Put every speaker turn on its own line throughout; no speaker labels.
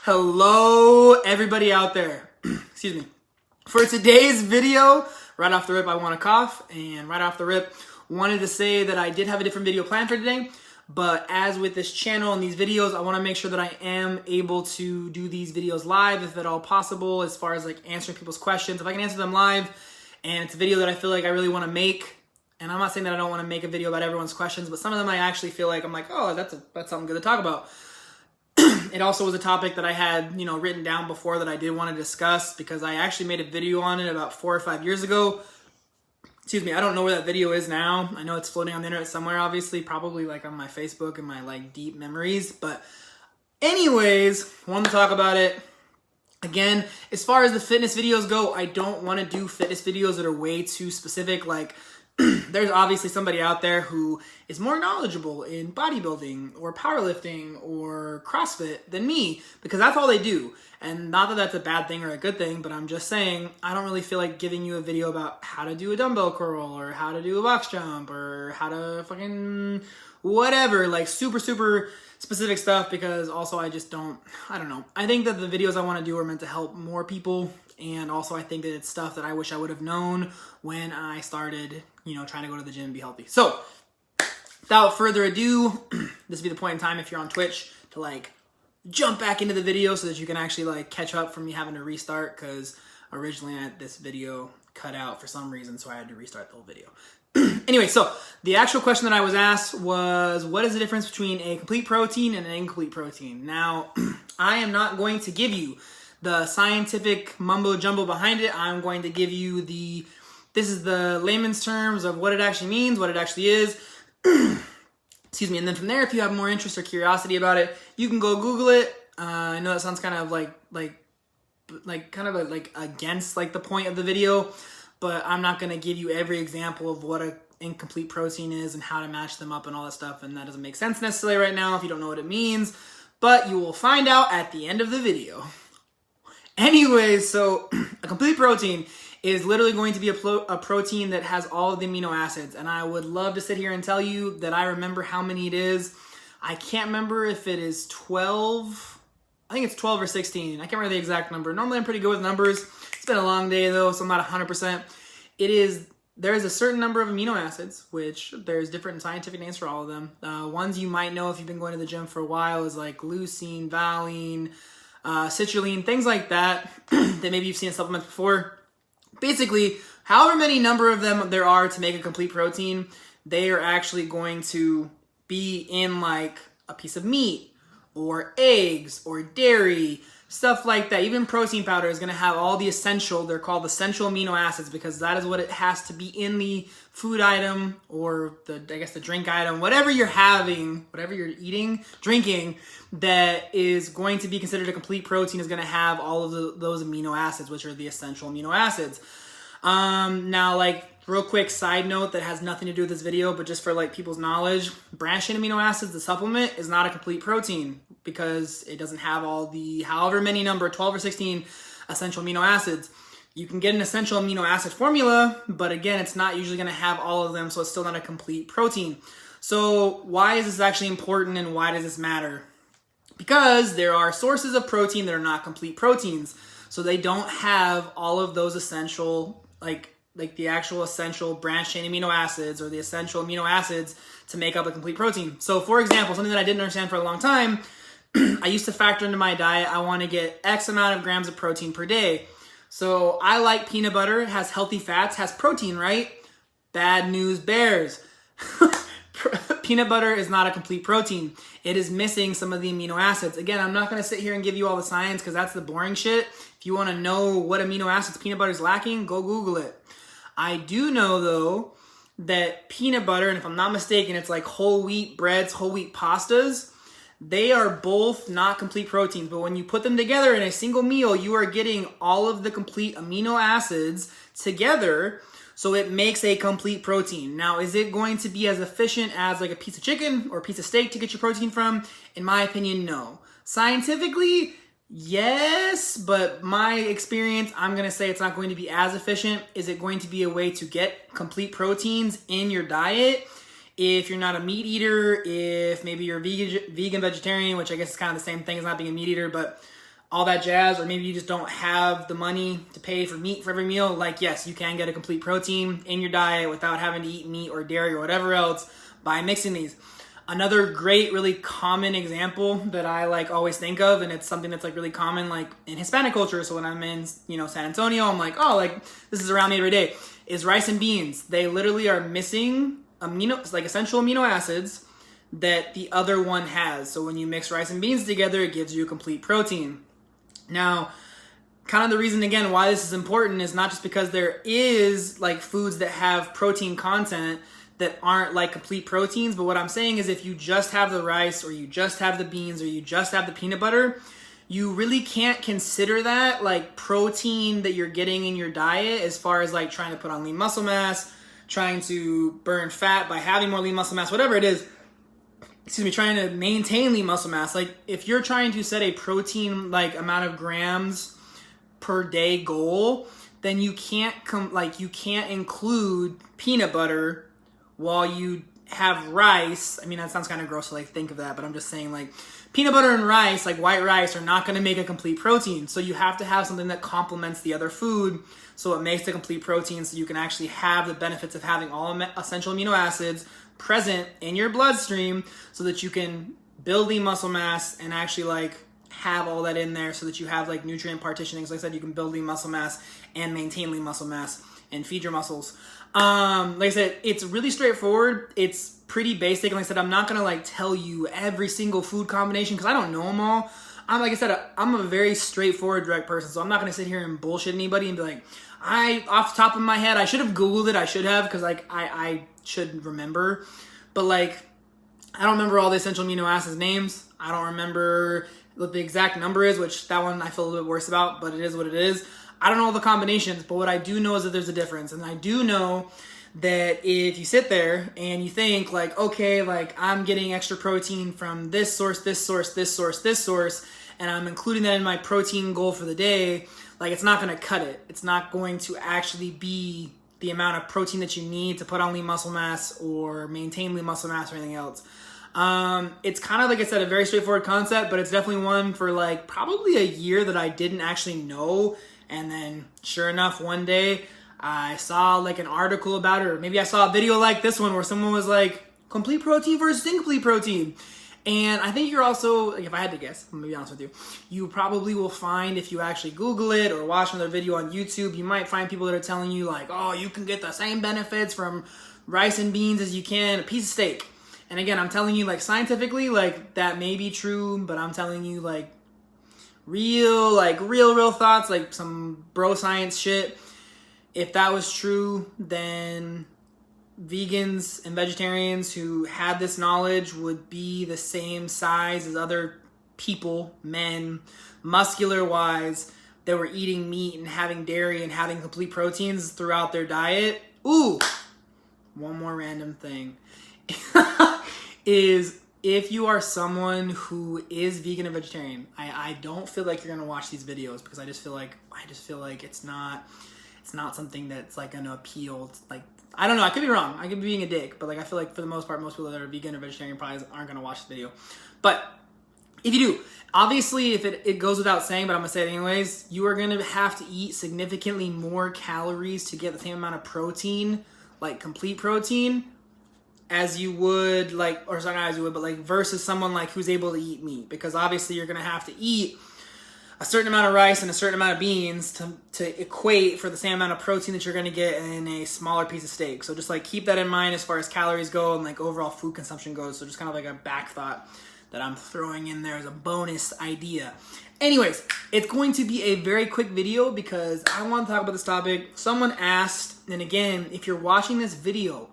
Hello, everybody out there. Excuse me. For today's video, right off the rip, I want to cough, and right off the rip, wanted to say that I did have a different video planned for today, but as with this channel and these videos, I want to make sure that I am able to do these videos live, if at all possible, as far as like answering people's questions. If I can answer them live, and it's a video that I feel like I really want to make, and I'm not saying that I don't want to make a video about everyone's questions, but some of them I actually feel like I'm like, oh, that's something good to talk about. It also was a topic that I had, written down before that I did want to discuss because I actually made a video on it about 4 or 5 years ago. Excuse me, I don't know where that video is now. I know it's floating on the internet somewhere, obviously, probably like on my Facebook and my like deep memories. But anyways, wanted to talk about it. Again, as far as the fitness videos go, I don't want to do fitness videos that are way too specific. Like, there's obviously somebody out there who is more knowledgeable in bodybuilding or powerlifting or CrossFit than me because that's all they do. And not that that's a bad thing or a good thing, but I'm just saying I don't really feel like giving you a video about how to do a dumbbell curl or how to do a box jump or how to fucking whatever, like super specific stuff, because also I don't know. I think that the videos I want to do are meant to help more people. And also I think that it's stuff that I wish I would have known when I started, trying to go to the gym and be healthy. So without further ado, this will be the point in time if you're on Twitch to like jump back into the video so that you can actually like catch up from me having to restart, because originally this video cut out for some reason, so I had to restart the whole video. Anyway, so the actual question that I was asked was, what is the difference between a complete protein and an incomplete protein? Now, I am not going to give you the scientific mumbo jumbo behind it. I'm going to give you this is the layman's terms of what it actually means, what it actually is. Excuse me. And then from there, if you have more interest or curiosity about it, you can go Google it. I know that sounds kind of like against like the point of the video, but I'm not going to give you every example of what an incomplete protein is and how to match them up and all that stuff. And that doesn't make sense necessarily right now if you don't know what it means, but you will find out at the end of the video. Anyways, so a complete protein is literally going to be a protein that has all of the amino acids. And I would love to sit here and tell you that I remember how many it is. I can't remember if it is 12. I think it's 12 or 16. I can't remember the exact number. Normally I'm pretty good with numbers. It's been a long day though, so I'm not 100%. There is a certain number of amino acids, which there's different scientific names for all of them. Ones you might know if you've been going to the gym for a while is like leucine, valine, citrulline, things like that, that maybe you've seen in supplements before. Basically, however many number of them there are to make a complete protein, they are actually going to be in like a piece of meat or eggs or dairy, stuff like that. Even protein powder is going to have all the they're called essential amino acids, because that is what it has to be in the food item or the drink item, whatever you're having, whatever you're eating, drinking, that is going to be considered a complete protein is going to have all of those amino acids, which are the essential amino acids. Now, like, real quick side note that has nothing to do with this video, but just for like people's knowledge, branched chain amino acids, the supplement, is not a complete protein because it doesn't have all the however many number, 12 or 16 essential amino acids. You can get an essential amino acid formula, but again, it's not usually going to have all of them, so it's still not a complete protein. So why is this actually important and why does this matter? Because there are sources of protein that are not complete proteins. So they don't have all of those essential, like the actual essential branched chain amino acids or the essential amino acids to make up a complete protein. So for example, something that I didn't understand for a long time, I used to factor into my diet, I want to get X amount of grams of protein per day. So I like peanut butter, it has healthy fats, has protein, right? Bad news bears. Peanut butter is not a complete protein. It is missing some of the amino acids. Again, I'm not going to sit here and give you all the science because that's the boring shit. If you want to know what amino acids peanut butter is lacking, go Google it. I do know, though, that peanut butter, and if I'm not mistaken, it's like whole wheat breads, whole wheat pastas. They are both not complete proteins, but when you put them together in a single meal, you are getting all of the complete amino acids together, so it makes a complete protein. Now, is it going to be as efficient as like a piece of chicken or a piece of steak to get your protein from? In my opinion, no. Scientifically, yes, but my experience, I'm going to say it's not going to be as efficient. Is it going to be a way to get complete proteins in your diet? If you're not a meat eater, if maybe you're vegan, vegetarian, which I guess is kind of the same thing as not being a meat eater, but all that jazz, or maybe you just don't have the money to pay for meat for every meal, like, yes, you can get a complete protein in your diet without having to eat meat or dairy or whatever else by mixing these. Another great, really common example that I like always think of, and it's something that's like really common like in Hispanic culture. So when I'm in, San Antonio, I'm like, oh, like this is around me every day, is rice and beans. They literally are missing essential amino acids that the other one has. So when you mix rice and beans together, it gives you a complete protein. Now, kind of the reason, again, why this is important is not just because there is like foods that have protein content that aren't like complete proteins, but what I'm saying is if you just have the rice or you just have the beans or you just have the peanut butter, you really can't consider that like protein that you're getting in your diet as far as like trying to put on lean muscle mass, trying to burn fat by having more lean muscle mass, whatever it is. Trying to maintain lean muscle mass. Like if you're trying to set a protein like amount of grams per day goal, then you can't include peanut butter while you have rice. I mean, that sounds kind of gross to like think of that, but I'm just saying like peanut butter and rice, like white rice, are not going to make a complete protein. So you have to have something that complements the other food so it makes the complete protein, so you can actually have the benefits of having all essential amino acids present in your bloodstream so that you can build lean muscle mass and actually like have all that in there so that you have like nutrient partitioning. So like I said, you can build lean muscle mass and maintain lean muscle mass and feed your muscles. Like I said, it's really straightforward. It's pretty basic. And like I said, I'm not going to like tell you every single food combination because I don't know them all. Like I said, I'm a very straightforward, direct person. So I'm not going to sit here and bullshit anybody and be like, off the top of my head, I should have Googled it. I should have, because like I should remember. But like, I don't remember all the essential amino acids names. I don't remember what the exact number is, which that one I feel a little bit worse about, but it is what it is. I don't know all the combinations, but what I do know is that there's a difference. And I do know that if you sit there and you think like, okay, like I'm getting extra protein from this source, this source, this source, this source, and I'm including that in my protein goal for the day, like it's not going to cut it. It's not going to actually be the amount of protein that you need to put on lean muscle mass or maintain lean muscle mass or anything else. It's kind of, like I said, a very straightforward concept, but it's definitely one for like probably a year that I didn't actually know. And then sure enough, one day I saw like an article about it, or maybe I saw a video like this one where someone was like, complete protein versus incomplete protein. And I think you're also, like, if I had to guess, I'm gonna be honest with you, you probably will find, if you actually Google it or watch another video on YouTube, you might find people that are telling you like, oh, you can get the same benefits from rice and beans as you can a piece of steak. And again, I'm telling you, like, scientifically, like, that may be true, but I'm telling you, like, real thoughts, like some bro science shit. If that was true, then vegans and vegetarians who had this knowledge would be the same size as other people, men, muscular-wise, that were eating meat and having dairy and having complete proteins throughout their diet. Ooh, one more random thing is if you are someone who is vegan and vegetarian, I don't feel like you're gonna watch these videos because I just feel like it's not something that's like gonna appeal. Like, I don't know, I could be wrong. I could be being a dick, but like I feel like for the most part, most people that are vegan or vegetarian probably aren't gonna watch this video. But if you do, obviously, if it goes without saying, but I'm gonna say it anyways, you are gonna have to eat significantly more calories to get the same amount of protein, like complete protein, as you would, like, or sorry, not as you would, but like versus someone like who's able to eat meat, because obviously you're gonna have to eat a certain amount of rice and a certain amount of beans to equate for the same amount of protein that you're going to get in a smaller piece of steak. So just like keep that in mind as far as calories go and like overall food consumption goes. So just kind of like a back thought that I'm throwing in there as a bonus idea. Anyways, it's going to be a very quick video because I want to talk about this topic. Someone asked, and again, if you're watching this video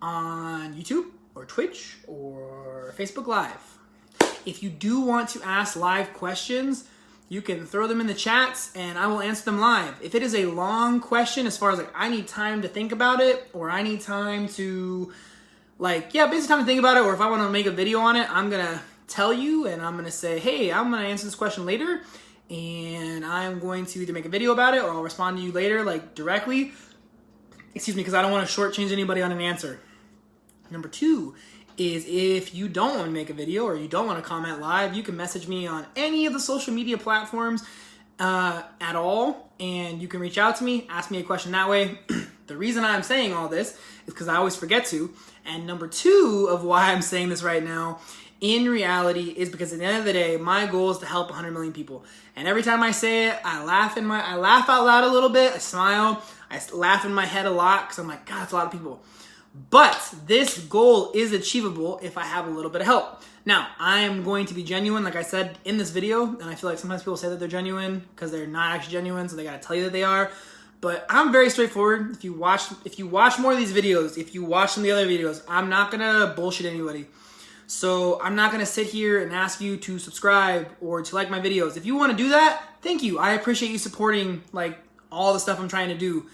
on YouTube or Twitch or Facebook Live, if you do want to ask live questions, you can throw them in the chats and I will answer them live. If it is a long question, as far as like I need time to think about it, or I need time to basically time to think about it, or if I want to make a video on it, I'm going to tell you and I'm going to say, hey, I'm going to answer this question later and I'm going to either make a video about it or I'll respond to you later, like directly. Excuse me, because I don't want to shortchange anybody on an answer. Number two is if you don't want to make a video or you don't want to comment live, you can message me on any of the social media platforms at all, and you can reach out to me, ask me a question that way. The reason I'm saying all this is because I always forget to, and number two of why I'm saying this right now in reality is because at the end of the day, my goal is to help 100 million people. And every time I say it, I laugh out loud a little bit, I smile, I laugh in my head a lot because I'm like, God, that's a lot of people. But this goal is achievable if I have a little bit of help. Now, I am going to be genuine, like I said in this video, and I feel like sometimes people say that they're genuine because they're not actually genuine, so they gotta tell you that they are. But I'm very straightforward. If you watch more of these videos, if you watch some of the other videos, I'm not gonna bullshit anybody. So I'm not gonna sit here and ask you to subscribe or to like my videos. If you wanna do that, thank you. I appreciate you supporting like all the stuff I'm trying to do.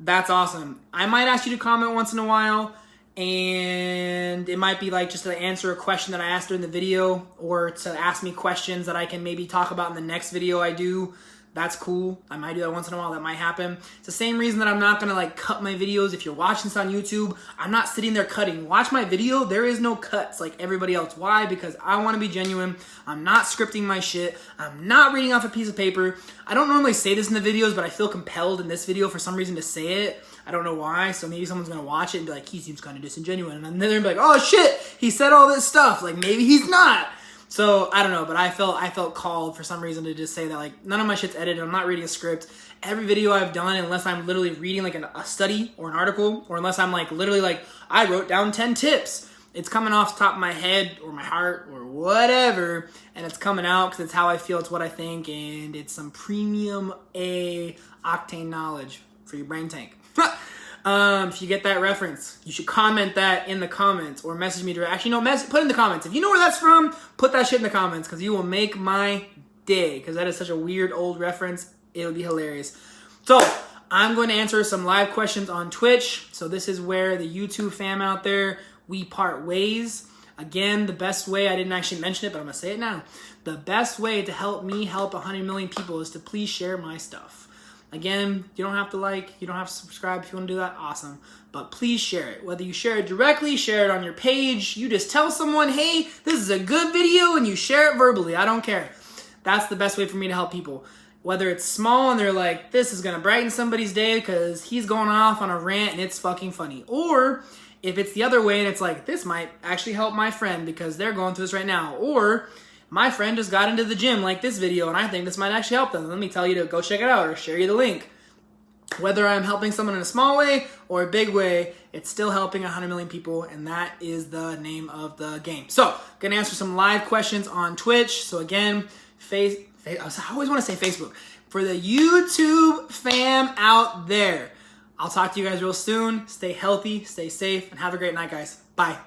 That's awesome. I might ask you to comment once in a while, and it might be like just to answer a question that I asked during the video, or to ask me questions that I can maybe talk about in the next video I do. That's cool. I might do that once in a while. That might happen. It's the same reason that I'm not gonna like cut my videos. If you're watching this on YouTube, I'm not sitting there cutting. Watch my video. There is no cuts like everybody else. Why? Because I want to be genuine. I'm not scripting my shit. I'm not reading off a piece of paper. I don't normally say this in the videos, but I feel compelled in this video for some reason to say it. I don't know why. So maybe someone's gonna watch it and be like, he seems kind of disingenuous. And then they're gonna be like, oh shit, he said all this stuff. Like maybe he's not. So I don't know, but I felt called for some reason to just say that like none of my shit's edited. I'm not reading a script. Every video I've done, unless I'm literally reading like a study or an article, or unless I'm like literally like I wrote down 10 tips. It's coming off the top of my head or my heart or whatever, and it's coming out because it's how I feel, it's what I think, and it's some premium A octane knowledge for your brain tank. If you get that reference, you should comment that in the comments or message me direct. Actually, no, put it in the comments. If you know where that's from, put that shit in the comments because you will make my day because that is such a weird old reference. It'll be hilarious. So I'm going to answer some live questions on Twitch. So this is where the YouTube fam out there, we part ways. Again, the best way, I didn't actually mention it, but I'm going to say it now. The best way to help me help 100 million people is to please share my stuff. Again, you don't have to like, you don't have to subscribe. If you want to do that, awesome. But please share it. Whether you share it directly, share it on your page, you just tell someone, hey, this is a good video, and you share it verbally. I don't care. That's the best way for me to help people. Whether it's small and they're like, this is going to brighten somebody's day because he's going off on a rant and it's fucking funny. Or if it's the other way and it's like, this might actually help my friend because they're going through this right now. Or my friend just got into the gym like this video and I think this might actually help them. Let me tell you to go check it out or share you the link. Whether I'm helping someone in a small way or a big way, it's still helping 100 million people, and that is the name of the game. So, gonna answer some live questions on Twitch. So again, I always want to say Facebook. For the YouTube fam out there, I'll talk to you guys real soon. Stay healthy, stay safe, and have a great night, guys. Bye.